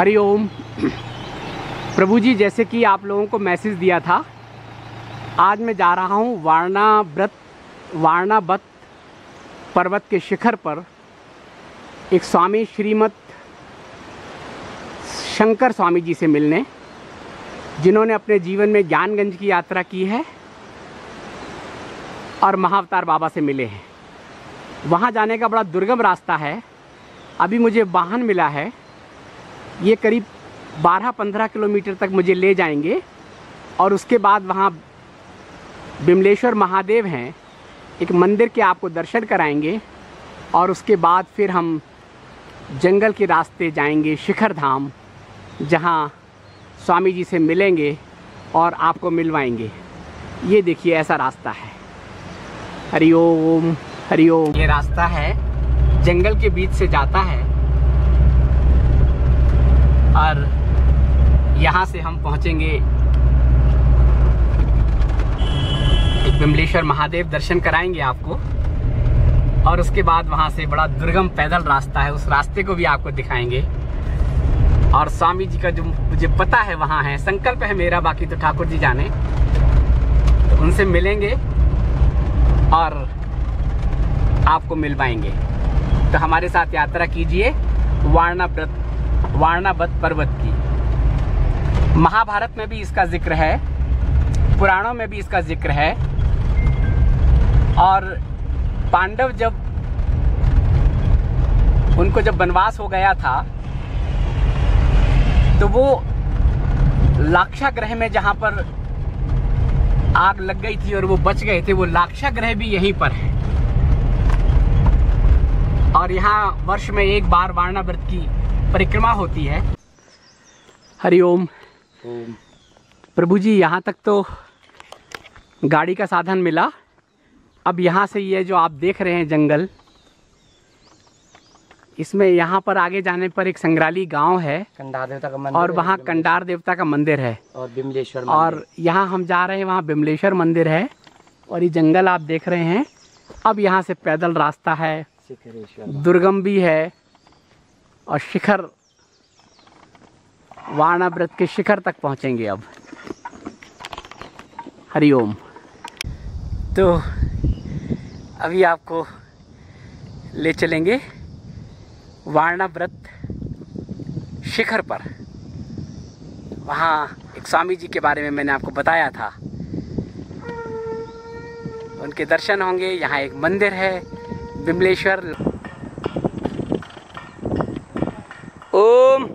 हरिओम। प्रभु जी, जैसे कि आप लोगों को मैसेज दिया था, आज मैं जा रहा हूँ वारणावत पर्वत के शिखर पर एक स्वामी श्रीमद शंकर स्वामी जी से मिलने, जिन्होंने अपने जीवन में ज्ञानगंज की यात्रा की है और महाअवतार बाबा से मिले हैं। वहाँ जाने का बड़ा दुर्गम रास्ता है। अभी मुझे वाहन मिला है, ये करीब 12-15 किलोमीटर तक मुझे ले जाएंगे और उसके बाद वहाँ बिमलेश्वर महादेव हैं, एक मंदिर के आपको दर्शन कराएंगे और उसके बाद फिर हम जंगल के रास्ते जाएंगे शिखर धाम, जहाँ स्वामी जी से मिलेंगे और आपको मिलवाएंगे। ये देखिए, ऐसा रास्ता है। हरिओम हरिओम। ये रास्ता है, जंगल के बीच से जाता है और यहाँ से हम पहुँचेंगे एक बिमलेश्वर महादेव, दर्शन कराएंगे आपको और उसके बाद वहाँ से बड़ा दुर्गम पैदल रास्ता है, उस रास्ते को भी आपको दिखाएंगे। और स्वामी जी का जो मुझे पता है वहाँ है, संकल्प है मेरा, बाकी तो ठाकुर जी जाने। तो उनसे मिलेंगे और आपको मिलवाएंगे। तो हमारे साथ यात्रा कीजिए वारणावत पर्वत की। महाभारत में भी इसका जिक्र है, पुराणों में भी इसका जिक्र है। और पांडव उनको जब वनवास हो गया था, तो वो लाक्षा ग्रह में जहाँ पर आग लग गई थी और वो बच गए थे, वो लाक्षा ग्रह भी यहीं पर है। और यहाँ वर्ष में एक बार वारणावत की परिक्रमा होती है। हरिओम। प्रभु जी, यहाँ तक तो गाड़ी का साधन मिला। अब यहाँ से ये जो आप देख रहे हैं जंगल, इसमें यहाँ पर आगे जाने पर एक संग्राली गांव है, कंडार देवता का मंदिर, और वहाँ कंडार देवता का मंदिर है और बिमलेश्वर मंदिर। और यहाँ हम जा रहे हैं, वहाँ बिमलेश्वर मंदिर है और ये जंगल आप देख रहे हैं। अब यहाँ से पैदल रास्ता है, दुर्गम भी है और शिखर, वारणावत के शिखर तक पहुँचेंगे अब। हरिओम। तो अभी आपको ले चलेंगे वारणावत शिखर पर। वहाँ एक स्वामी जी के बारे में मैंने आपको बताया था, उनके दर्शन होंगे। यहाँ एक मंदिर है बिमलेश्वर। ओम।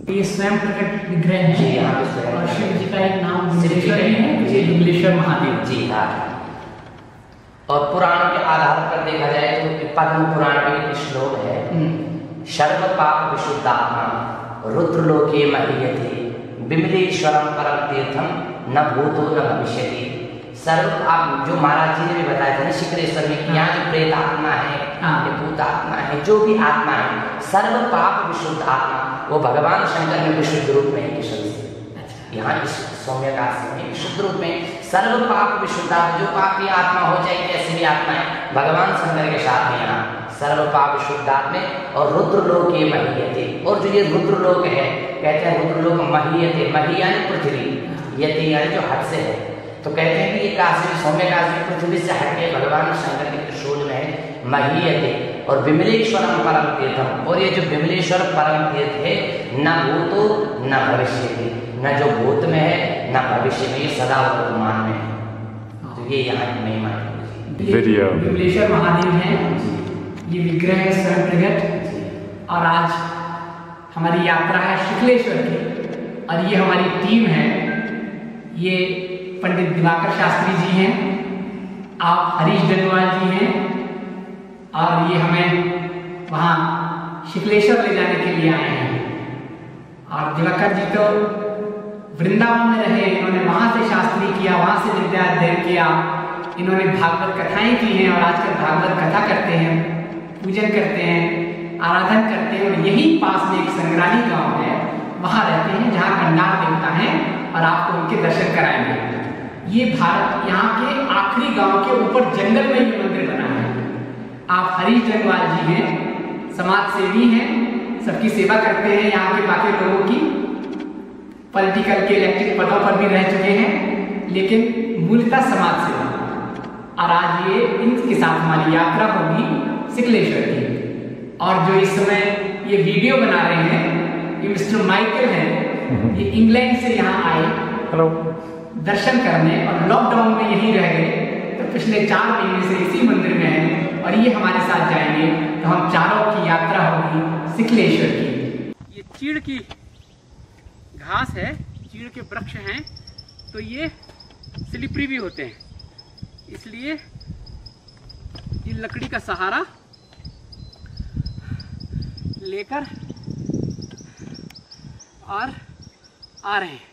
ये स्वयं प्रकट विग्रह है। जी, यहाँ पे स्वयं और शिव जी का एक नाम शिव जी का विमलेश्वर है, जी। विमलेश्वर महादेव। जी हाँ। और पुराणों के आधार पर देखा जाए तो पद्म पुराण में एक श्लोक है, सर्व पाप विशुद्धात्मा रुद्रलोके महीयते विमलेश्वरम परम तीर्थम न भूतो न भविष्यति। सर्व आप जो महाराज जी ने भी बताया था ना शिखरेश्वर में कि यहाँ जो प्रेत आत्मा है, ये भूत आत्मा है, जो भी आत्मा है, सर्व पाप विशुद्ध आत्मा वो भगवान शंकर में विशुद्ध रूप में है किशन से। यहाँ इस सौम्यकाश में विशुद्ध रूप में सर्व पाप विशुद्ध आत्मा, जो पापी आत्मा हो जाए कैसे भी आत्मा है, भगवान शंकर के साथ में यहाँ सर्व पाप विशुद्ध आत्मा और रुद्रलोक ये महीयते। और जो ये रुद्रलोक है, कहते हैं रुद्रलोक महीयते, मही यानी पृथ्वी, यति यानी जो हट से है। तो कहते हैं कि ये काशी सौम्य काशी पृथ्वी से हटके भगवान शंकर के त्रिशूल में महीयते और विमलेश्वरम परम तीर्थम। और ये जो विमलेश्वर परम तीर्थ है, न भूतो न भविष्य, न जो भूत में है न भविष्य में, ये सदा वर्तमान में है। तो ये यहाँ की महिमा है। विमलेश्वर महादेव है, ये विग्रह है स्वयं प्रकट। और आज हमारी यात्रा है शुक्लेश्वर की, और ये हमारी टीम है। ये पंडित दिवाकर शास्त्री जी हैं, आप हरीश डंडवाल जी हैं, और ये हमें वहाँ शुक्लेश्वर ले जाने के लिए आए हैं। और दिवाकर जी तो वृंदावन में रहे, इन्होंने वहाँ से शास्त्री किया, वहाँ से विद्या अध्ययन किया, इन्होंने भागवत कथाएं की हैं और आजकल भागवत कथा करते हैं, पूजन करते हैं, आराधन करते हैं। और यही पास में एक संग्राही गांव है, वहाँ रहते हैं जहाँ कंडार देवता हैं, और आपको उनके दर्शन कराएंगे। ये भारत यहाँ के आखिरी गांव के ऊपर जंगल में ये मंदिर बना है। आप हरीश डंडवाल जी हैं, समाज सेवी हैं, सबकी सेवा करते हैं, यहाँ के बाकी लोगों की पॉलिटिकल के इलेक्टेड पदों पर भी रह चुके हैं, लेकिन मूलतः समाज सेवा। और आज ये इनके साथ हमारी यात्रा होगी शुक्लेश्वर की। और जो इस समय ये वीडियो बना रहे हैं, ये मिस्टर माइकल हैं, ये इंग्लैंड से यहाँ आए दर्शन करने, और लॉकडाउन में यहीं रह गए, तो पिछले 4 महीने से इसी मंदिर में हैं, और ये हमारे साथ जाएंगे। तो हम चारों की यात्रा होगी शुक्लेश्वर की। ये चीड़ की घास है, चीड़ के वृक्ष हैं, तो ये स्लिपरी भी होते हैं, इसलिए ये लकड़ी का सहारा लेकर और आ रहे हैं।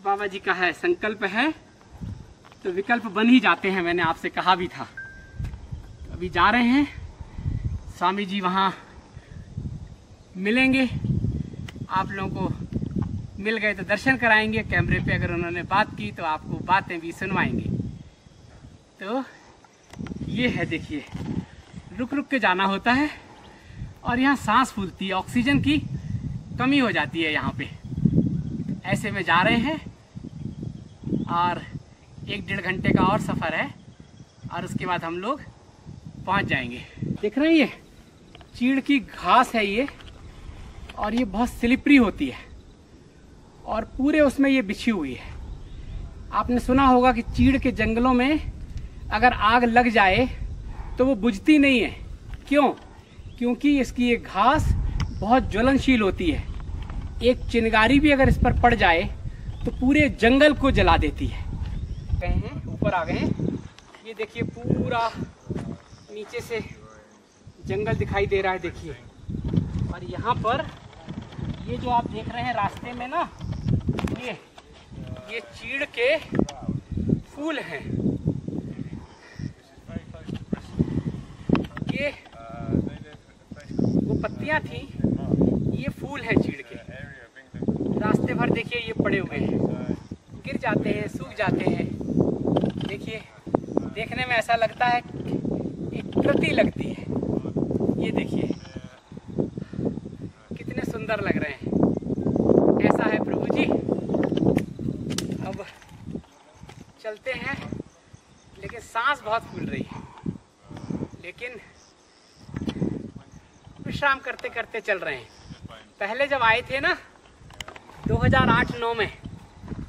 बाबा जी का है संकल्प है तो विकल्प बन ही जाते हैं, मैंने आपसे कहा भी था। अभी जा रहे हैं, स्वामी जी वहाँ मिलेंगे, आप लोगों को मिल गए तो दर्शन कराएंगे, कैमरे पे अगर उन्होंने बात की तो आपको बातें भी सुनवाएंगे। तो ये है, देखिए रुक रुक के जाना होता है, और यहाँ सांस फूलती है, ऑक्सीजन की कमी हो जाती है यहाँ पे। ऐसे में जा रहे हैं, और 1-1.5 घंटे का और सफ़र है, और उसके बाद हम लोग पहुँच जाएंगे। देख रहे हैं ये चीड़ की घास है ये, और ये बहुत स्लिपरी होती है, और पूरे उसमें ये बिछी हुई है। आपने सुना होगा कि चीड़ के जंगलों में अगर आग लग जाए तो वो बुझती नहीं है। क्यों? क्योंकि इसकी ये घास बहुत ज्वलनशील होती है। एक चिंगारी भी अगर इस पर पड़ जाए तो पूरे जंगल को जला देती है। गए हैं, ऊपर आ गए हैं, ये देखिए पूरा नीचे से जंगल दिखाई दे रहा है, देखिए। और यहाँ पर ये जो आप देख रहे हैं रास्ते में ना, ये चीड़ के फूल हैं। ये वो पत्तियां थी, ये फूल हैं चीड़ के। रास्ते भर देखिए ये पड़े हुए हैं, गिर जाते हैं, सूख जाते हैं। देखिए देखने में ऐसा लगता है एक कृति लगती है। ये देखिए कितने सुंदर लग रहे हैं। ऐसा है प्रभु जी। अब चलते हैं, लेकिन सांस बहुत फूल रही है, लेकिन विश्राम करते करते चल रहे हैं। पहले जब आए थे ना 2008-9 में,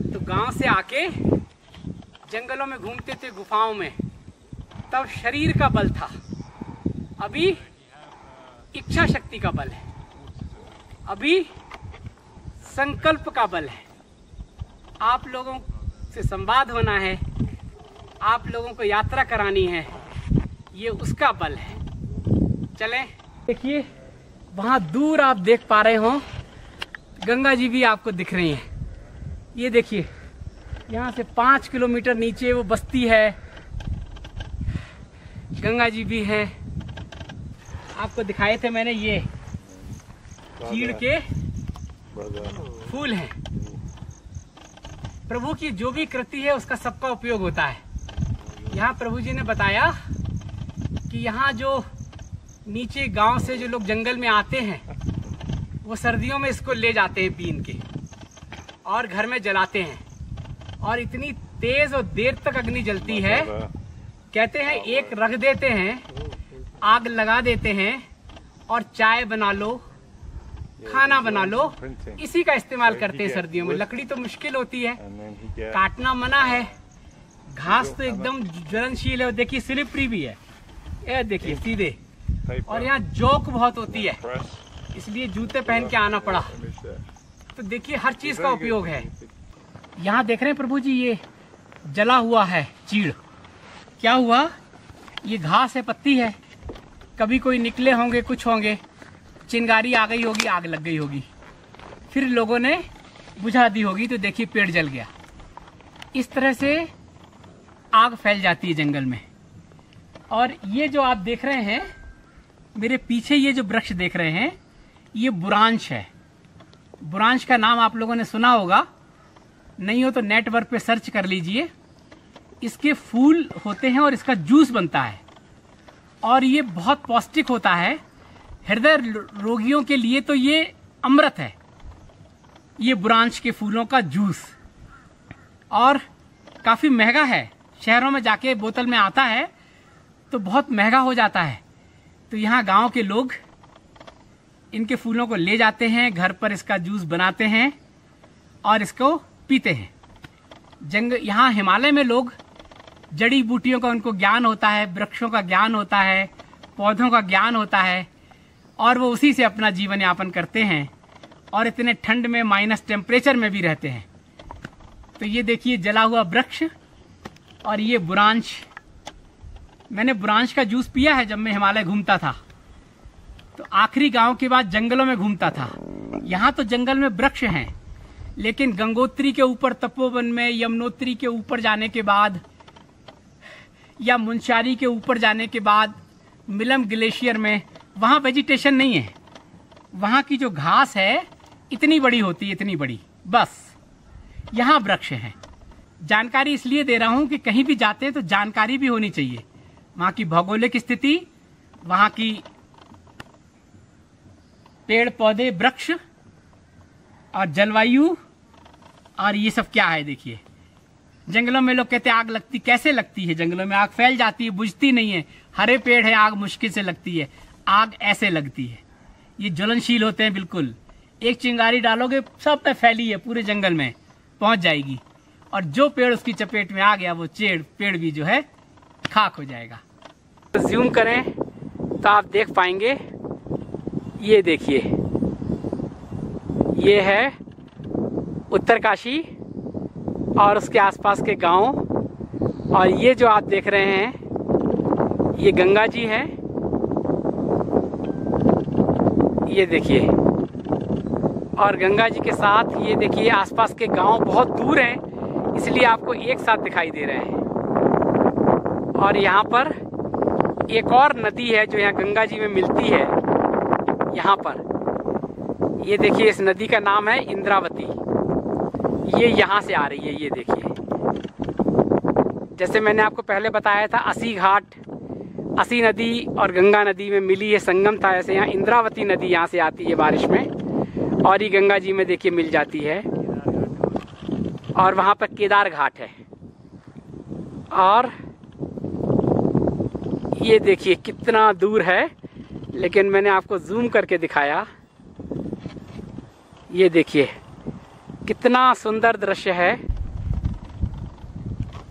तो गांव से आके जंगलों में घूमते थे, गुफाओं में, तब शरीर का बल था। अभी इच्छा शक्ति का बल है। अभी संकल्प का बल है। आप लोगों से संवाद होना है, आप लोगों को यात्रा करानी है, ये उसका बल है। चलें। देखिए वहाँ दूर आप देख पा रहे हो गंगा जी भी आपको दिख रही हैं। ये देखिए यहाँ से 5 किलोमीटर नीचे वो बस्ती है, गंगा जी भी हैं। आपको दिखाए थे मैंने, ये चीड़ के फूल हैं। प्रभु की जो भी कृति है उसका सबका उपयोग होता है। यहाँ प्रभु जी ने बताया कि यहाँ जो नीचे गांव से जो लोग जंगल में आते हैं वो सर्दियों में इसको ले जाते हैं बीन के और घर में जलाते हैं, और इतनी तेज और देर तक अग्नि जलती है। कहते हैं एक रख देते हैं, आग लगा देते हैं और चाय बना लो, खाना बना लो, इसी का इस्तेमाल करते हैं सर्दियों में। लकड़ी तो मुश्किल होती है, काटना मना है, घास तो एकदम ज्वलनशील है। देखिए स्लिपरी भी है, ये देखिए सीधे, और यहाँ जोक बहुत होती है, इसलिए जूते पहन के आना पड़ा। तो देखिए हर चीज का उपयोग है। यहाँ देख रहे हैं प्रभु जी, ये जला हुआ है चीड़। क्या हुआ? ये घास है, पत्ती है, कभी कोई निकले होंगे, कुछ होंगे, चिंगारी आ गई होगी, आग लग गई होगी, फिर लोगों ने बुझा दी होगी, तो देखिए पेड़ जल गया। इस तरह से आग फैल जाती है जंगल में। और ये जो आप देख रहे हैं मेरे पीछे, ये जो वृक्ष देख रहे हैं, ये बुरांश है। बुरांश का नाम आप लोगों ने सुना होगा, नहीं हो तो नेटवर्क पे सर्च कर लीजिए। इसके फूल होते हैं और इसका जूस बनता है, और ये बहुत पौष्टिक होता है। हृदय रोगियों के लिए तो ये अमृत है, ये बुरांश के फूलों का जूस। और काफी महंगा है, शहरों में जाके बोतल में आता है तो बहुत महंगा हो जाता है। तो यहाँ गांव के लोग इनके फूलों को ले जाते हैं, घर पर इसका जूस बनाते हैं और इसको पीते हैं। यहाँ हिमालय में लोग जड़ी बूटियों का उनको ज्ञान होता है, वृक्षों का ज्ञान होता है, पौधों का ज्ञान होता है, और वो उसी से अपना जीवन यापन करते हैं, और इतने ठंड में माइनस टेम्परेचर में भी रहते हैं। तो ये देखिए जला हुआ वृक्ष, और ये बुरांश। मैंने बुरांश का जूस पिया है जब मैं हिमालय घूमता था, तो आखिरी गांव के बाद जंगलों में घूमता था। यहाँ तो जंगल में वृक्ष हैं, लेकिन गंगोत्री के ऊपर तपोवन में, यमुनोत्री के ऊपर जाने के बाद, या मुंशारी के ऊपर जाने के बाद, मिलम ग्लेशियर में, वहाँ वेजिटेशन नहीं है। वहाँ की जो घास है इतनी बड़ी होती है, इतनी बड़ी, बस। यहाँ वृक्ष हैं। जानकारी इसलिए दे रहा हूँ कि कहीं भी जाते हैं तो जानकारी भी होनी चाहिए, वहाँ की भौगोलिक स्थिति, वहाँ की पेड़ पौधे, वृक्ष और जलवायु, और ये सब क्या है। देखिए जंगलों में लोग कहते हैं आग लगती, कैसे लगती है? जंगलों में आग फैल जाती है, बुझती नहीं है। हरे पेड़ है, आग मुश्किल से लगती है। आग ऐसे लगती है, ये ज्वलनशील होते हैं बिल्कुल। एक चिंगारी डालोगे, सब पे फैली है, पूरे जंगल में पहुंच जाएगी, और जो पेड़ उसकी चपेट में आ गया वो पेड़ भी जो है खाक हो जाएगा। तो जूम करें तो आप देख पाएंगे, ये देखिए, ये है उत्तरकाशी और उसके आसपास के गांव, और ये जो आप देख रहे हैं ये गंगा जी हैं। ये देखिए, और गंगा जी के साथ ये देखिए आसपास के गांव बहुत दूर हैं, इसलिए आपको एक साथ दिखाई दे रहे हैं। और यहाँ पर एक और नदी है जो यहाँ गंगा जी में मिलती है। यहाँ पर ये देखिए, इस नदी का नाम है इंद्रावती। ये यहाँ से आ रही है, ये देखिए। जैसे मैंने आपको पहले बताया था, अस्सी घाट, अस्सी नदी और गंगा नदी में मिली है, संगम था। ऐसे यहाँ इंद्रावती नदी यहाँ से आती है बारिश में, और ये गंगा जी में देखिए मिल जाती है। और वहाँ पर केदार घाट है। और ये देखिए कितना दूर है, लेकिन मैंने आपको जूम करके दिखाया। ये देखिए कितना सुंदर दृश्य है।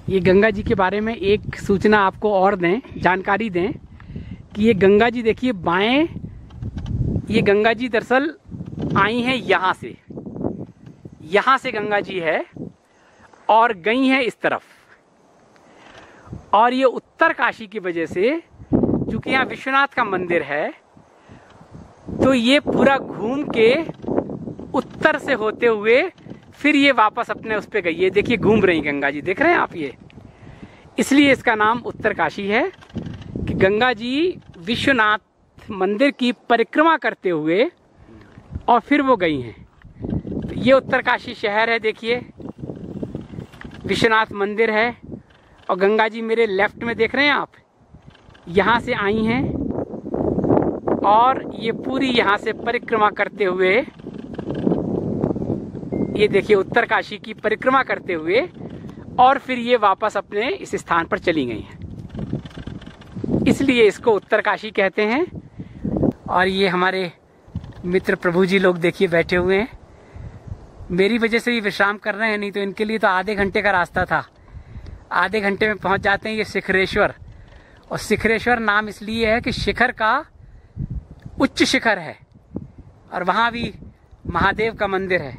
ये गंगा जी के बारे में एक सूचना आपको और दें, जानकारी दें कि ये गंगा जी देखिए बाएं, ये गंगा जी दरअसल आई हैं यहाँ से, यहाँ से गंगा जी है और गई है इस तरफ। और ये उत्तर काशी की वजह से, चूंकि यहाँ विश्वनाथ का मंदिर है, तो ये पूरा घूम के उत्तर से होते हुए फिर ये वापस अपने उस पे गई। ये देखिए घूम रही गंगा जी, देख रहे हैं आप ये। इसलिए इसका नाम उत्तर काशी है कि गंगा जी विश्वनाथ मंदिर की परिक्रमा करते हुए और फिर वो गई हैं। तो ये उत्तर काशी शहर है, देखिए विश्वनाथ मंदिर है और गंगा जी मेरे लेफ्ट में देख रहे हैं आप, यहाँ से आई हैं और ये पूरी यहाँ से परिक्रमा करते हुए, ये देखिए उत्तर काशी की परिक्रमा करते हुए और फिर ये वापस अपने इस स्थान पर चली गई हैं। इसलिए इसको उत्तर काशी कहते हैं। और ये हमारे मित्र प्रभु जी लोग देखिए बैठे हुए हैं, मेरी वजह से ही विश्राम कर रहे हैं, नहीं तो इनके लिए तो आधे घंटे का रास्ता था। आधे घंटे में पहुंच जाते हैं ये शिखरेश्वर। और शिखरेश्वर नाम इसलिए है कि शिखर का उच्च शिखर है और वहां भी महादेव का मंदिर है।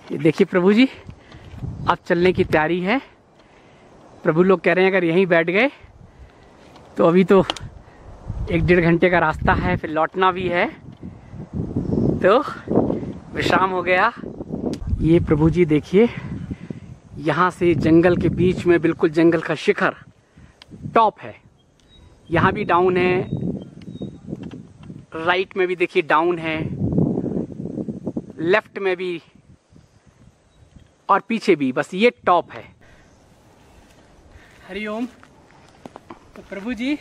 ये देखिए प्रभु जी अब चलने की तैयारी है। प्रभु लोग कह रहे हैं अगर यहीं बैठ गए तो अभी तो 1-1.5 घंटे का रास्ता है, फिर लौटना भी है, तो विश्राम हो गया। ये प्रभु जी देखिए यहाँ से जंगल के बीच में, बिल्कुल जंगल का शिखर टॉप है। यहाँ भी डाउन है, राइट में भी देखिए डाउन है, लेफ्ट में भी और पीछे भी, बस ये टॉप है। हरिओम। तो प्रभु जी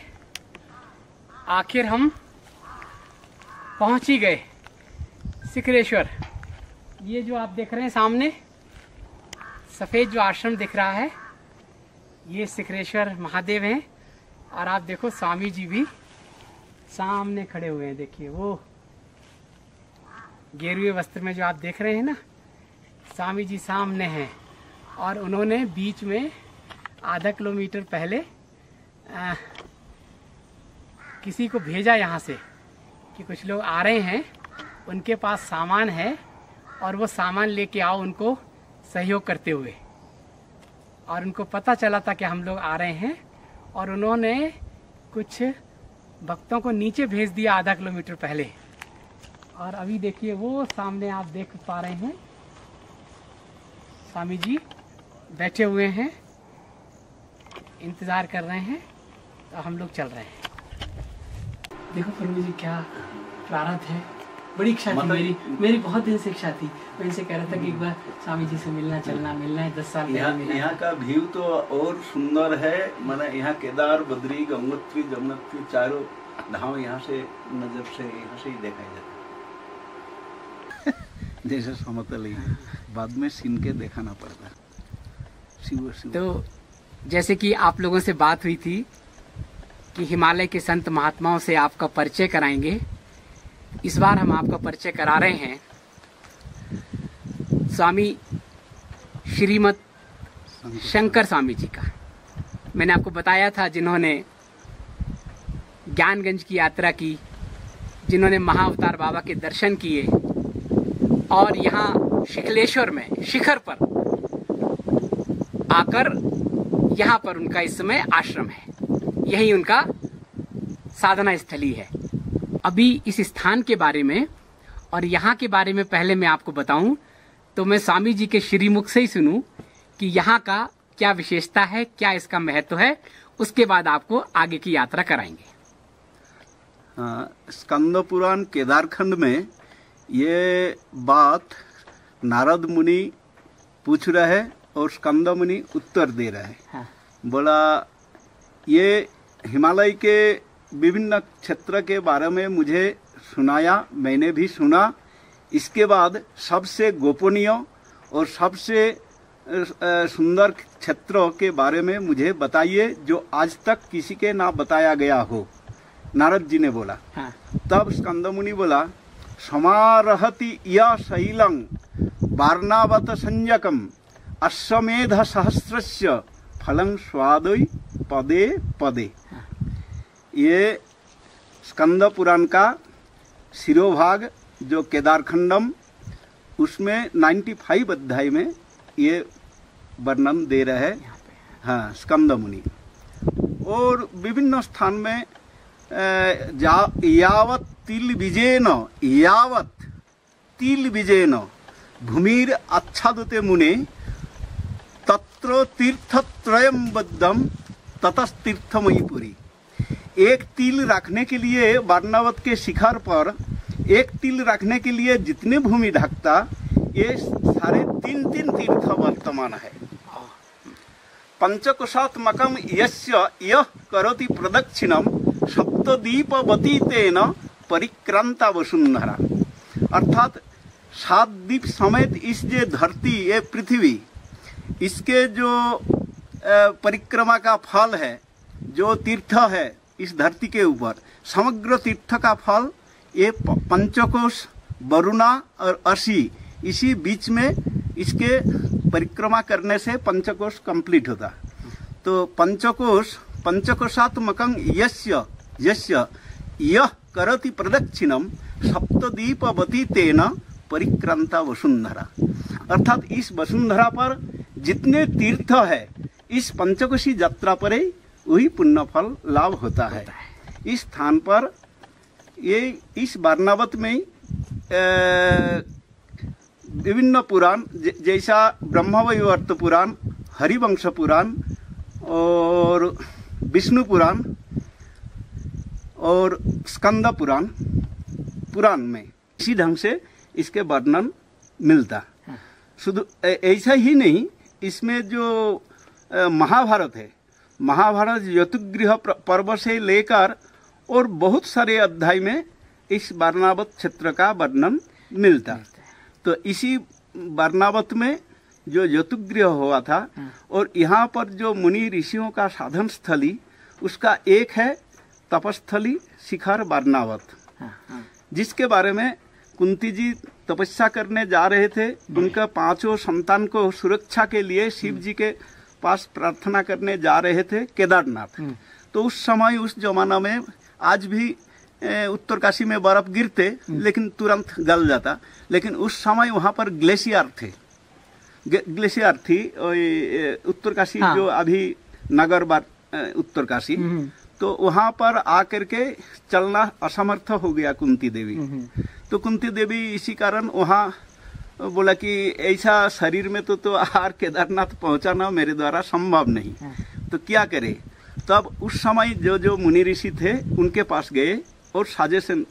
आखिर हम पहुंच ही गए शिखरेश्वर। ये जो आप देख रहे हैं सामने सफेद जो आश्रम दिख रहा है, ये शिखरेश्वर महादेव हैं। और आप देखो स्वामी जी भी सामने खड़े हुए हैं, देखिए वो गेरुए वस्त्र में जो आप देख रहे हैं ना, स्वामी जी सामने हैं। और उन्होंने बीच में आधा किलोमीटर पहले किसी को भेजा यहाँ से कि कुछ लोग आ रहे हैं, उनके पास सामान है और वो सामान लेके आओ उनको सहयोग करते हुए। और उनको पता चला था कि हम लोग आ रहे हैं और उन्होंने कुछ भक्तों को नीचे भेज दिया आधा किलोमीटर पहले। और अभी देखिए वो सामने आप देख पा रहे हैं स्वामी जी बैठे हुए हैं, इंतज़ार कर रहे हैं, तो हम लोग चल रहे हैं। देखो प्रभु जी क्या प्रारब्ध है। बड़ी इच्छा थी मेरी बहुत दिन से इच्छा थी। मैं इनसे कह रहा था कि एक बार स्वामी जी से मिलना है, 10 साल पहले मिला। यहाँ का व्यू तो और सुंदर है। माने यहाँ केदार, बद्री, गंगोत्री, जमुनोत्री चारों धाम यहाँ से नजर से यहाँ से ही देखा जाता है। जैसे समतल ही बाद में सीन के दिखाना पड़ता है। शिव शिव। तो जैसे कि आप लोगों से बात हुई थी कि हिमालय के संत महात्माओं से आपका परिचय कराएंगे, इस बार हम आपका परिचय करा रहे हैं स्वामी श्रीमद शंकर स्वामी जी का। मैंने आपको बताया था जिन्होंने ज्ञानगंज की यात्रा की, जिन्होंने महाअवतार बाबा के दर्शन किए और यहाँ शिखलेश्वर में शिखर पर आकर यहाँ पर उनका इस समय आश्रम है, यही उनका साधना स्थली है। अभी इस स्थान के बारे में और यहाँ के बारे में पहले मैं आपको बताऊं तो मैं स्वामी जी के श्रीमुख से ही सुनूं कि यहाँ का क्या विशेषता है, क्या इसका महत्व है, उसके बाद आपको आगे की यात्रा कराएंगे। स्कंद पुराण केदारखंड में ये बात नारद मुनि पूछ रहे हैं और स्कंद मुनि उत्तर दे रहे हैं। हाँ। बोला ये हिमालय के विभिन्न क्षेत्र के बारे में मुझे सुनाया, मैंने भी सुना। इसके बाद सबसे गोपनीय और सबसे सुंदर क्षेत्रों के बारे में मुझे बताइए जो आज तक किसी के ना बताया गया हो, नारद जी ने बोला। हाँ। तब स्कंद मुनि बोला समारहति या शैलं वार्णावत संजकम अश्वमेध सहस्रस्य फलं स्वादय पदे पदे। ये स्कंद पुराण का शिरोभाग जो केदारखंडम उसमें 95 अध्याय में ये वर्णन दे रहे हैं, हाँ, स्कंद मुनि। और विभिन्न स्थान में यावत तिल विजयन भूमिर आच्छादते मुने तत्र तीर्थत्रयम बद्धम ततस्तीर्थमयी पुरी। एक तिल रखने के लिए वारणावत के शिखर पर एक तिल रखने के लिए जितने भूमि ढकता, ये सारे तीन तीर्थ वर्तमान है। पंचकोशात्मकम यस्य यह करोति प्रदक्षिणम सप्तदीपवती तेन परिक्रांता वसुंधरा। अर्थात 7 द्वीप समेत इस जो धरती, ये पृथ्वी, इसके जो परिक्रमा का फल है, जो तीर्थ है इस धरती के ऊपर, समग्र तीर्थ का फल ये पंचकोश, वरुणा और असी, इसी बीच में इसके परिक्रमा करने से पंचकोश कंप्लीट होता। तो पंचकोशात्मकं यस्य यह करोति प्रदक्षिणम सप्तदीपवती तेन परिक्रांता वसुंधरा। अर्थात इस वसुंधरा पर जितने तीर्थ है, इस पंचकोशी यात्रा पर ही वही पुण्य फल लाभ होता है। इस स्थान पर ये इस वारणावत में विभिन्न पुराण, जैसा ब्रह्मवैवर्त पुराण, हरिवंश पुराण और विष्णु पुराण और स्कंद पुराण में इसी ढंग से इसके वर्णन मिलता। शुद्ध ऐसा ही नहीं, इसमें जो महाभारत है, महाभारत यतुगृह पर्व से लेकर और बहुत सारे अध्याय में इस वारणावत क्षेत्र का वर्णन मिलता। तो इसी वारणावत में जो यतुगृह हुआ था, और यहाँ पर जो मुनि ऋषियों का साधन स्थली, उसका एक है तपस्थली शिखर वारणावत, जिसके बारे में कुंती जी तपस्या करने जा रहे थे। उनका 5 संतान को सुरक्षा के लिए शिव जी के पास प्रार्थना करने जा रहे थे केदारनाथ। तो उस समय, उस जमाना में, आज भी उत्तरकाशी में बर्फ गिरते लेकिन तुरंत गल जाता, लेकिन उस समय वहाँ पर ग्लेशियर थे, ग्लेशियर थी। उत्तरकाशी, हाँ, जो अभी नगर उत्तरकाशी, तो वहाँ पर आकर के चलना असमर्थ हो गया कुंती देवी। तो कुंती देवी इसी कारण वहाँ बोला कि ऐसा शरीर में तो आहार केदारनाथ पहुँचाना मेरे द्वारा संभव नहीं, तो क्या करे। तब उस समय जो मुनि ऋषि थे उनके पास गए और साजेशन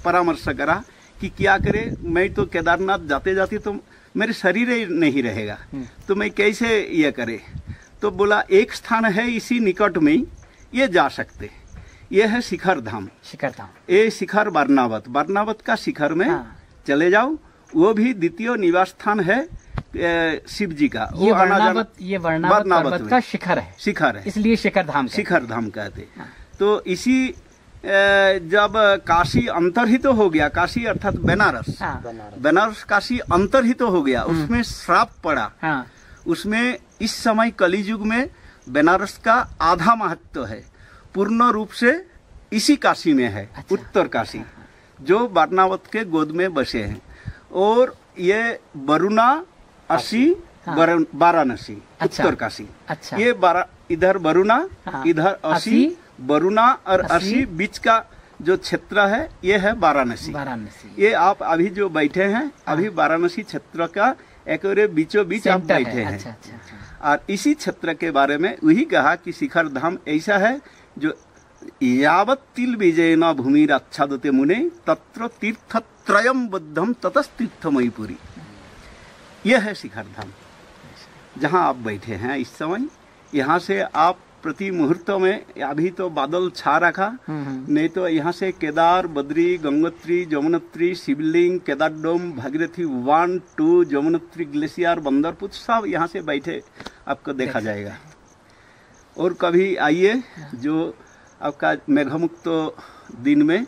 परामर्श करा कि क्या करे, मैं तो केदारनाथ जाते जाते तो मेरे शरीर ही नहीं रहेगा, तो मैं कैसे ये करे। तो बोला एक स्थान है इसी निकट में, ये जा सकते, ये है शिखर धाम। ये शिखर वारणावत का शिखर में, हाँ, चले जाओ। वो भी द्वितीय निवास स्थान है शिव जी का। ये वारणावत पर्वत का शिखर है, इसलिए शिखर धाम कहते। हाँ। तो इसी जब काशी अंतर्हित हो गया, काशी अर्थात बनारस, हाँ, बनारस काशी अंतर्हित हो गया, उसमें श्राप पड़ा। हाँ। उसमें इस समय कलियुग में बनारस का आधा महत्व है, पूर्ण रूप से इसी काशी में है। अच्छा। उत्तर काशी, जो वारणावत के गोद में बसे हैं। और ये वरुणा, असी, हाँ, वाराणसी, अच्छा, उत्तर काशी। अच्छा। ये इधर वरुणा, हाँ, इधर असी, वरुणा और असी बीच का जो क्षेत्र है, ये है वाराणसी। ये आप अभी जो बैठे हैं, अभी वाराणसी क्षेत्र का एक बीचों बीच आप बैठे हैं। अच्छा, अच्छा, अच्छा। और इसी क्षेत्र के बारे में वही कहा कि शिखर धाम ऐसा है जो यावत तिल विजयना भूमि आच्छादते मुने तत्र तीर्थत्रयम बद्धम ततस्तीर्थमयी पुरी। यह है शिखर धाम, जहाँ आप बैठे हैं इस समय। यहाँ से आप प्रति मुहूर्त में, अभी तो बादल छा रखा, नहीं तो यहाँ से केदार, बद्री, गंगोत्री, जमुनोत्री, शिवलिंग, केदारडोम, भागीरथी 1, 2, जमुनोत्री ग्लेशियर, बंदरपुर, सब यहाँ से बैठे आपको देखा जाएगा। और कभी आइए, जो आपका मेघमुक्त दिन में,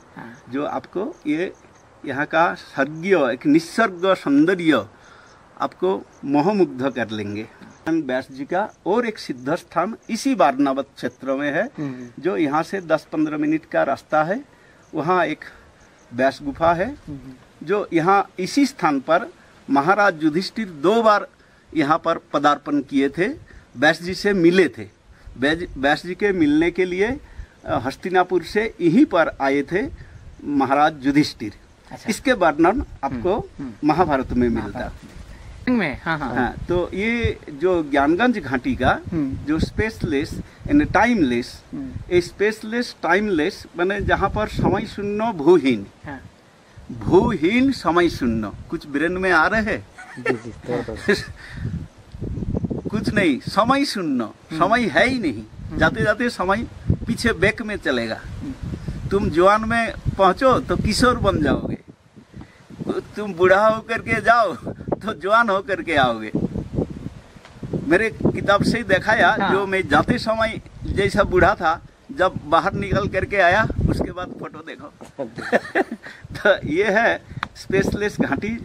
जो आपको ये यहाँ का स्वर्गीय एक निसर्ग सौंदर्य आपको मोहमुग्ध कर लेंगे। व्यास जी का और एक सिद्ध स्थान इसी वारणावत क्षेत्र में है, जो यहाँ से 10-15 मिनट का रास्ता है। वहाँ एक व्यास गुफा है, जो यहाँ इसी स्थान पर महाराज युधिष्ठिर 2 बार यहाँ पर पदार्पण किए थे, व्यास जी से मिले थे। व्यास जी के मिलने के लिए हस्तिनापुर से यहीं पर आए थे महाराज युधिष्ठिर। अच्छा। इसके वर्णन आपको महाभारत में मिलता है। में हाँ। तो ये जो ज्ञानगंज घाटी का जो spaceless and timeless, spaceless timeless माने जहाँ पर समय शून्य भूहीन, भूहीन समय शून्य। कुछ ब्रेन में आ रहे हैं? कुछ नहीं, समय शून्य, समय है ही नहीं। जाते जाते समय पीछे बैक में चलेगा। तुम जवान में पहुंचो तो किशोर बन जाओगे, तुम बूढ़ा होकर के जाओ तो जवान होकर के आओगे। मेरे किताब से ही दिखाया। हाँ। जो मैं जाते समय जैसा बूढ़ा था, जब बाहर निकल करके आया उसके बाद फोटो देखो। तो ये है स्पेसलेस घाटी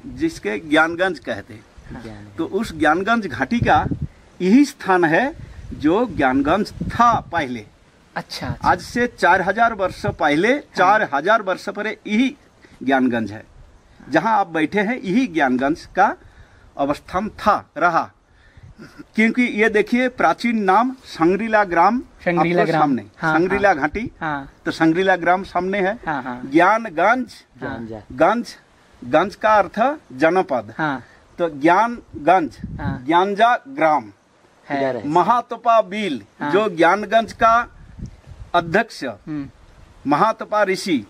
जिसके ज्ञानगंज कहते हैं। तो उस ज्ञानगंज घाटी का यही स्थान है जो ज्ञानगंज था पहले। अच्छा। आज से 4000 वर्ष पहले, 4000 वर्ष पहले यही ज्ञानगंज है। जहां आप बैठे हैं यही ज्ञानगंज का अवस्थान था, रहा। क्योंकि ये देखिए प्राचीन नाम संग्रीला ग्राम, संग्रीला ग्राम सामने। हाँ, संग्रीला घाटी। तो संग्रीला ग्राम सामने है। ज्ञानगंज, गंज, गंज का अर्थ जनपद। तो ज्ञानगंज, ज्ञानजा ग्राम है। महातपा बील जो ज्ञानगंज का अध्यक्ष महातपा ऋषि,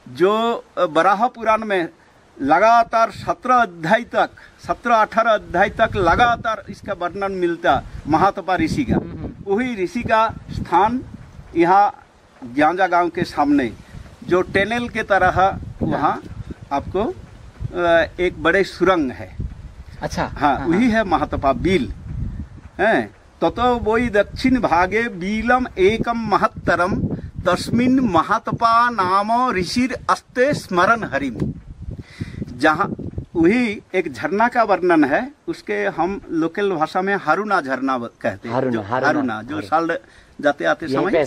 जो वराह पुराण में लगातार 17 अध्याय तक, 17-18 अध्याय तक लगातार इसका वर्णन मिलता महातपा ऋषि का। वही ऋषि का स्थान यहाँ ज्ञानजा गांव के सामने जो टनल के तरह वहाँ आपको एक बड़े सुरंग है। अच्छा। हाँ, वही है महातपा बील है। ततो वही दक्षिण भागे बीलम एकम महत्तरम तस्मिन महातपा नाम ऋषिर अस्ते स्मरण हरिम। जहाँ वही एक झरना का वर्णन है, उसके हम लोकल भाषा में हारूना झरना कहते हैं। हारूना जो साल जाते आते समय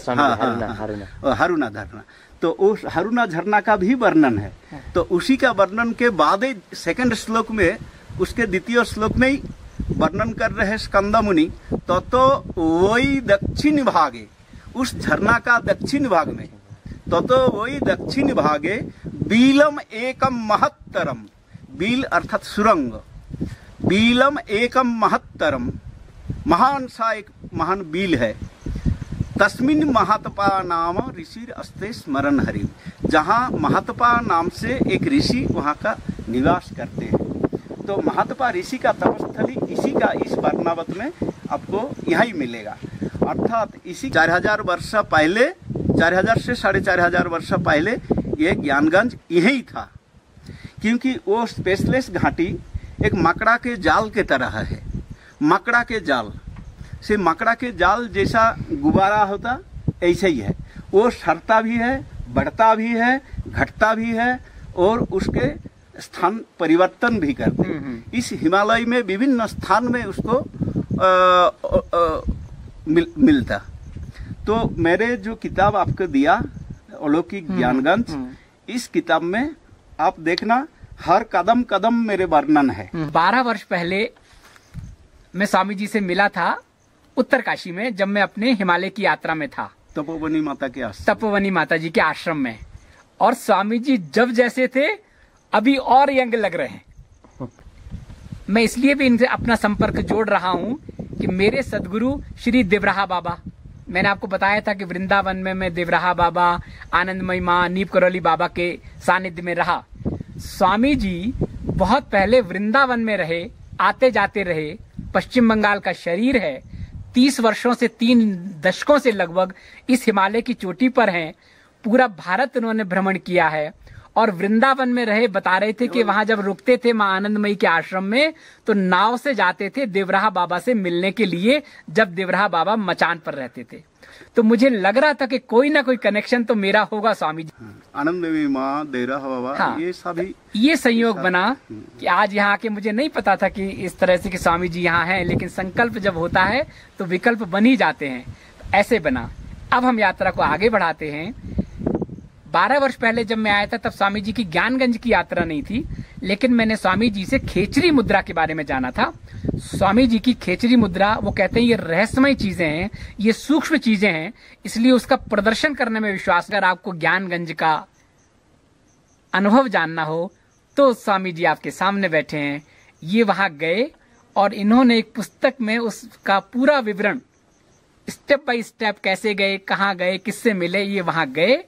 हारूना झरना। तो उस हारूना झरना का भी वर्णन है। तो उसी का वर्णन के बाद सेकंड श्लोक में, उसके द्वितीय श्लोक में ही वर्णन कर रहे हैं स्कंद मुनि। तो वही दक्षिण भागे, उस झरना का दक्षिण भाग में, तो वही दक्षिण भागे बीलम एकम महत्तरम, बील अर्थात सुरंग, बीलम एकम महत्तरम, महान सा एक महान बील है। तस्मिन महातपा नाम ऋषि अस्ते स्मरण हरि, जहाँ महातपा नाम से एक ऋषि वहाँ का निवास करते हैं। तो महातपा ऋषि का तपस्थली इसी का इस वर्णावत में आपको यहाँ ही मिलेगा। अर्थात इसी 4000 वर्ष पहले, 4000 से 4500 वर्ष पहले ये ज्ञानगंज यही था। क्योंकि वो स्पेसलेस घाटी एक मकड़ा के जाल के तरह है। मकड़ा के जाल से, मकड़ा के जाल जैसा गुब्बारा होता ऐसे ही है। वो सड़ता भी है, बढ़ता भी है, घटता भी है और उसके स्थान परिवर्तन भी करते हैं। इस हिमालय में विभिन्न स्थान में उसको मिलता। तो मेरे जो किताब आपको दिया अलौकिक ज्ञानगंज, इस किताब में आप देखना हर कदम कदम मेरे वर्णन है। 12 वर्ष पहले मैं स्वामी जी से मिला था उत्तरकाशी में, जब मैं अपने हिमालय की यात्रा में था, तपोवनी माता के आश्रम, तपोवनी माता जी के आश्रम में। और स्वामी जी जब जैसे थे अभी और यंग लग रहे हैं। मैं इसलिए भी इनसे अपना संपर्क जोड़ रहा हूं कि मेरे सदगुरु श्री देवराहा बाबा, मैंने आपको बताया था कि वृंदावन में मैं देवराहा बाबा, आनंदमयी माँ, नीप करौली बाबा के सानिध्य में रहा। स्वामी जी बहुत पहले वृंदावन में रहे, आते जाते रहे। पश्चिम बंगाल का शरीर है, 30 वर्षों से 3 दशकों से लगभग इस हिमालय की चोटी पर हैं। पूरा भारत उन्होंने भ्रमण किया है और वृंदावन में रहे। बता रहे थे कि वहां जब रुकते थे मां आनंदमयी के आश्रम में, तो नाव से जाते थे देवराहा बाबा से मिलने के लिए, जब देवराहा बाबा मचान पर रहते थे। तो मुझे लग रहा था कि कोई ना कोई कनेक्शन तो मेरा होगा स्वामी जी। आनंदमयी माँ, देवराहा बाबा, हाँ, ये सभी ये संयोग बना कि आज यहाँ आके मुझे नहीं पता था कि इस तरह से कि स्वामी जी यहाँ हैं, लेकिन संकल्प जब होता है तो विकल्प बन ही जाते हैं। तो ऐसे बना। अब हम यात्रा को आगे बढ़ाते हैं। 12 वर्ष पहले जब मैं आया था तब स्वामी जी की ज्ञानगंज की यात्रा नहीं थी, लेकिन मैंने स्वामी जी से खेचरी मुद्रा के बारे में जाना था। स्वामी जी की खेचरी मुद्रा, वो कहते हैं ये रहस्यमय चीजें हैं, ये सूक्ष्म चीजें हैं, इसलिए उसका प्रदर्शन करने में विश्वास। अगर आपको ज्ञानगंज का अनुभव जानना हो तो स्वामी जी आपके सामने बैठे हैं। ये वहां गए और इन्होंने एक पुस्तक में उसका पूरा विवरण, स्टेप बाय स्टेप कैसे गए, कहाँ गए, किससे मिले, ये वहां गए,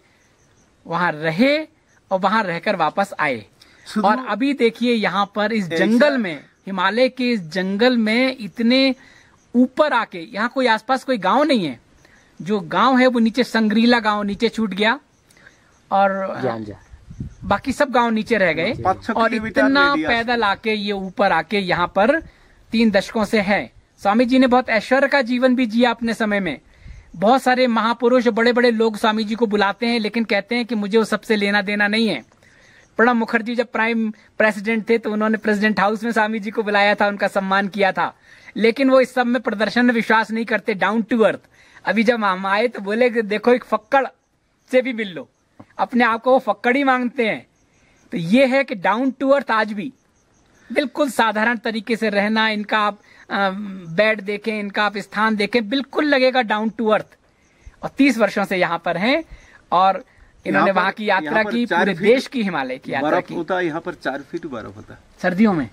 वहां रहे और वहां रहकर वापस आए। और अभी देखिए यहाँ पर इस जंगल में, हिमालय के इस जंगल में इतने ऊपर आके, यहाँ कोई आसपास कोई गांव नहीं है। जो गांव है वो नीचे संग्रीला गांव नीचे छूट गया और बाकी सब गांव नीचे रह गए। और इतना पैदल आके ये ऊपर आके यहाँ पर 3 दशकों से है। स्वामी जी ने बहुत ऐश्वर्य का जीवन भी जिया अपने समय में। बहुत सारे महापुरुष, बड़े बड़े लोग स्वामी जी को बुलाते हैं, लेकिन कहते हैं कि मुझे वो सबसे लेना देना नहीं है। प्रणब मुखर्जी जब प्राइम प्रेसिडेंट थे तो उन्होंने प्रेसिडेंट हाउस में स्वामी जी को बुलाया था, उनका सम्मान किया था, लेकिन वो इस सब में प्रदर्शन में विश्वास नहीं करते, डाउन टू अर्थ। अभी जब हम आए तो बोले कि देखो एक फक्कड़ से भी मिल लो, अपने आप को वो फक्कड़ ही मांगते हैं। तो ये है कि डाउन टू अर्थ आज भी बिल्कुल साधारण तरीके से रहना। इनका आप बेड देखें, इनका आप स्थान देखें, बिल्कुल लगेगा डाउन टू अर्थ। और 30 वर्षों से यहाँ पर हैं और इन्होंने वहां की यात्रा की, पूरे देश की हिमालय की यात्रा की। होता है यहाँ पर 4 फीट बर्फ होता है सर्दियों में।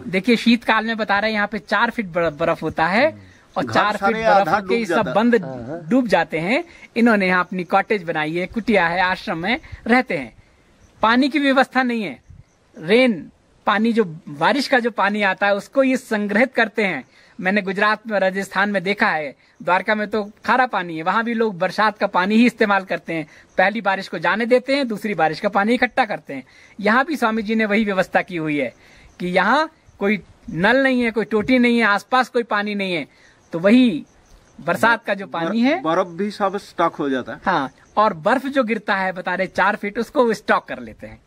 देखिए शीतकाल में बता रहे हैं यहाँ पे 4 फीट बर्फ होता है और 4 फीट बर्फ के सब बंद डूब जाते हैं। इन्होंने यहाँ अपनी कॉटेज बनाई है, कुटिया है, आश्रम में रहते हैं। पानी की व्यवस्था नहीं है। रेन पानी, जो बारिश का जो पानी आता है उसको ये संग्रहित करते हैं। मैंने गुजरात में, राजस्थान में देखा है, द्वारका में तो खारा पानी है, वहां भी लोग बरसात का पानी ही इस्तेमाल करते हैं। पहली बारिश को जाने देते हैं, दूसरी बारिश का पानी इकट्ठा करते हैं। यहाँ भी स्वामी जी ने वही व्यवस्था की हुई है कि यहाँ कोई नल नहीं है, कोई टोटी नहीं है, आसपास कोई पानी नहीं है, तो वही बरसात का जो पानी है, बर्फ भी सब स्टॉक हो जाता है। हाँ, और बर्फ जो गिरता है बता रहे 4 फीट, उसको वो स्टॉक कर लेते हैं।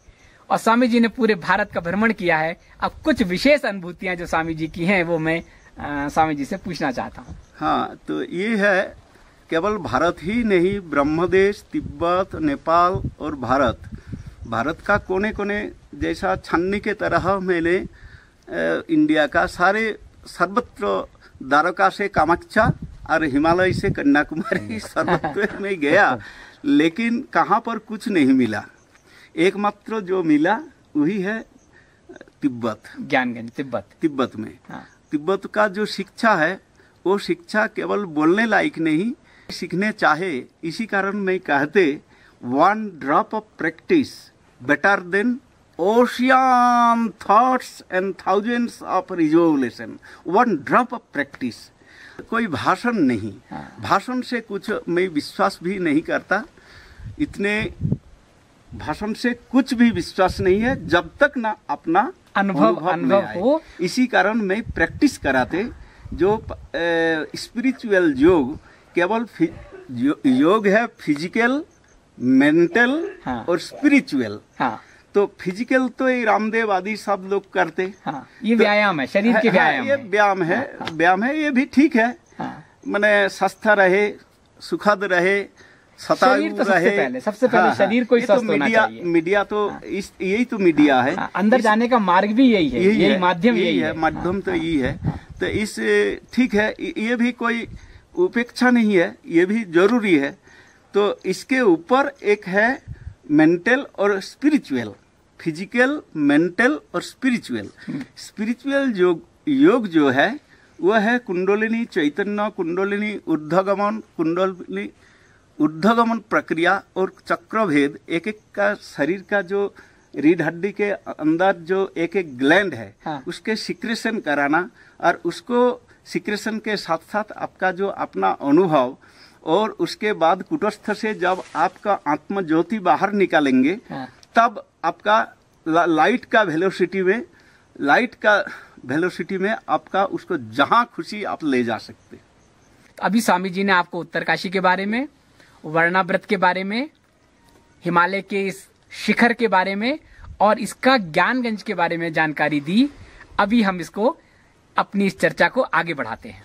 और स्वामी जी ने पूरे भारत का भ्रमण किया है। अब कुछ विशेष अनुभूतियां जो स्वामी जी की हैं वो मैं स्वामी जी से पूछना चाहता हूँ। हाँ, तो ये है, केवल भारत ही नहीं, ब्रह्मदेश, तिब्बत, नेपाल और भारत का कोने कोने जैसा छन्नी के तरह मैंने इंडिया का सारे सर्वत्र, द्वारका से कामाख्या और हिमालय से कन्याकुमारी सर्वत्र में गया, लेकिन कहाँ पर कुछ नहीं मिला। एकमात्र जो मिला वही है तिब्बत, ज्ञानगंज, तिब्बत में। हाँ। तिब्बत का जो शिक्षा है वो शिक्षा केवल बोलने लायक नहीं, सीखने चाहे। इसी कारण मैं कहते 1 drop of practice better than ocean thoughts and thousands of resolution. 1 drop of practice, कोई भाषण नहीं। हाँ। भाषण से कुछ मैं विश्वास भी नहीं करता। इतने भाषण से कुछ भी विश्वास नहीं है जब तक ना अपना अनुभव हो। इसी कारण मैं प्रैक्टिस कराते, जो स्पिरिचुअल योग केवल योग है, फिजिकल, मेंटल और स्पिरिचुअल। हाँ। तो फिजिकल तो ये रामदेव आदि सब लोग करते। हाँ, ये व्यायाम है, शरीर के व्यायाम, ये व्यायाम है। व्यायाम है, ये भी ठीक है। मैंने स्वस्थ रहे, सुखद रहे, शरीर तो सबसे पहले शरीर को ही स्वस्थ होना चाहिए। मीडिया तो यही तो मीडिया है। अंदर जाने का मार्ग भी यही है, यही माध्यम, यही है माध्यम, तो यही है। तो इस ठीक है, ये भी कोई उपेक्षा नहीं है, ये भी जरूरी है। तो इसके ऊपर एक है मेंटल और स्पिरिचुअल, फिजिकल, मेंटल और स्पिरिचुअल। स्पिरिचुअल योग जो है वह है कुंडलिनी चैतन्य, कुंडलिनी ऊर्ध्वगमन, कुंडलिनी ऊर्ध्वगमन प्रक्रिया और चक्रभेद। एक एक का शरीर का जो रीढ़ हड्डी के अंदर जो एक एक ग्लैंड है, हाँ। उसके सिक्रेशन कराना, और उसको सिक्रेशन के साथ साथ आपका जो अपना अनुभव, और उसके बाद कुटस्थ से जब आपका आत्म ज्योति बाहर निकालेंगे, हाँ। तब आपका लाइट का वेलोसिटी में आपका उसको जहां खुशी आप ले जा सकते। अभी स्वामी जी ने आपको उत्तरकाशी के बारे में, वर्णाव्रत के बारे में, हिमालय के इस शिखर के बारे में और इसका ज्ञानगंज के बारे में जानकारी दी। अभी हम इसको, अपनी इस चर्चा को आगे बढ़ाते हैं।